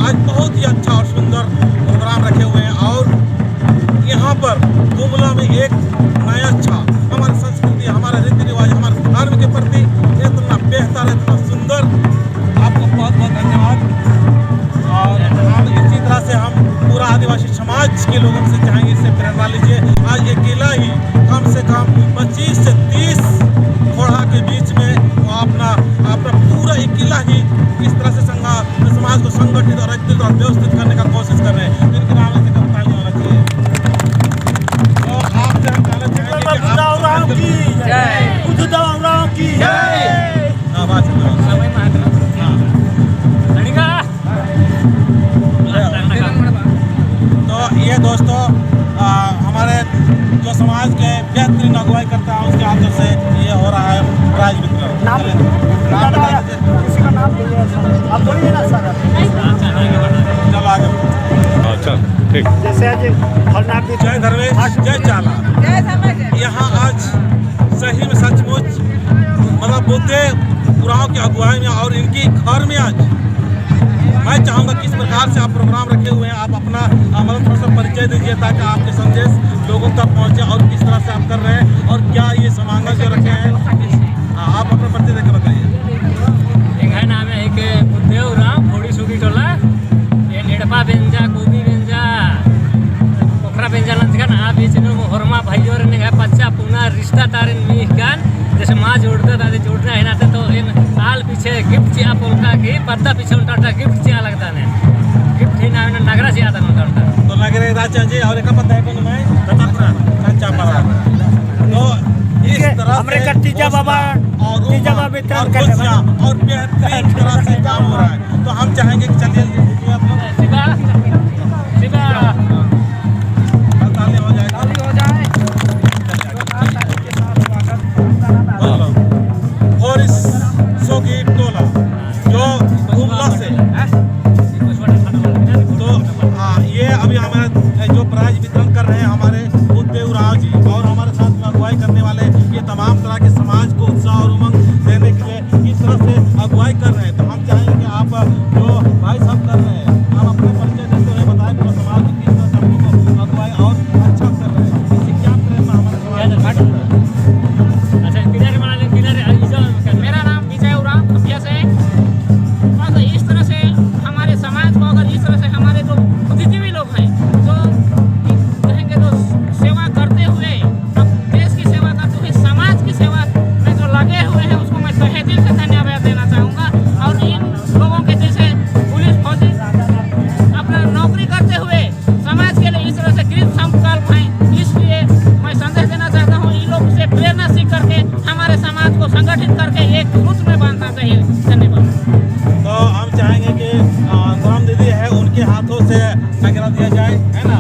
आज बहुत ही अच्छा और सुंदर प्रोग्राम रखे हुए हैं। और यहाँ पर गुमला में एक नया अच्छा हमारी संस्कृति, हमारा रीति रिवाज, हमारे धर्म के प्रति इतना बेहतर, इतना सुंदर। आपको बहुत बहुत धन्यवाद। और हम इसी तरह से हम पूरा आदिवासी समाज के लोगों से चाहेंगे, इससे प्रेरणा लीजिए। आज अकेला ही कम से कम 25 से 30 घोड़ा के बीच में वो अपना पूरा अकेला ही इस तरह से समाज को संगठित और एकत्रित और व्यवस्थित करने का कोशिश कर रहे हैं। इनके नाम से कप्तान होना चाहिए। तो आपसे हम कहना चाहेंगे कि तो ये दोस्तों हमारे जो समाज के बेहतरीन अगुवाई करता है उसके हाथों से ये हो रहा है प्राइज वितरण। किसी का नाम आप बोलिए ना सर। चलो आगे। अच्छा ठीक। जैसे आज हरनाथ जय धर्मेश जय चाला। यहाँ आज सही में सचमुच मतलब बुद्धे पुराणों की अगुवाई में और इनकी घर में आज मैं चाहूँगा किस प्रकार से आप प्रोग्राम रखे हुए हैं, आप अपना मतलब थोड़ा सा परिचय दीजिए ताकि आपके संदेश लोगों तक पहुँचे और किस तरह से आप कर रहे हैं और क्या ये समांगन जो रखे हैं। आप अपना परिचय देकर बताइए। एक है नाम है एक बुद्धेव राम फोड़ी सुगी टोला ये नेड़पा बेंजा कोबी बेंजा पोखरा बेंजा नंदगन आ बीच में होरमा भाइयों ने है बच्चा पुना रिश्ता तारे मिहकान जैसे माँ जोड़ता था जोड़ना है ना तो इन साल पीछे गिफ्ट चिया पोलका की पत्ता पीछे उल्टा गिफ्ट चिया लगता है गिफ्ट ही ना नगरा से आता उल्टा तो नगरे राजा जी और एक पता है कौन मैं अच्छा पड़ा। तो इस तरह हमरे का तीजा बाबा और बेहतरीन तरह से काम हो रहा है। तो हम चाहेंगे कि चलिए आप लोग ताली हो जाए होरिस सोगी टोला जो गुमला से। तो ये अभी हमारे जो प्राइज वितरण कर रहे हैं हमारे बुद्धदेव राव जी और हमारे साथ में अगुवाई करने वाले ये तमाम तरह के समाज को उत्साह और उमंग देने के लिए इस तरह से अगुवाई कर रहे हैं। तो हम चाहेंगे कि आप जो भाई साहब कर रहे हैं आप अपने परिचय देते हुए बताएं पूरा समाज में किस तरह से हम लोग अगुवाई और अच्छा कर रहे हैं, इससे क्या प्रेरणा हमारे समाज में। मेरा नाम विजय उराम खपिया से। और इस तरह से हमारे समाज को अगर इस तरह से हमारे जो बुद्धिजीवी लोग हैं जो कहेंगे जो सेवा करते हुए अब देश की सेवा करते हुए समाज की सेवा में जो लगे हुए हैं उसको मैं तहे दिल से धन्यवाद देना चाहूँगा। और इन लोगों के जैसे पुलिस फौजी अपना नौकरी करते हुए समाज के लिए इस तरह से कृत संकल्प हैं, इसलिए मैं संदेश देना चाहता हूँ इन लोगों से प्रेरणा सीख करके हमारे समाज को संगठित करके एक सूत्र में बांधना चाहिए। धन्यवाद। तो हम चाहेंगे कि ग्राम दीदी है उनके हाथों से नगरा दिया जाए, है ना।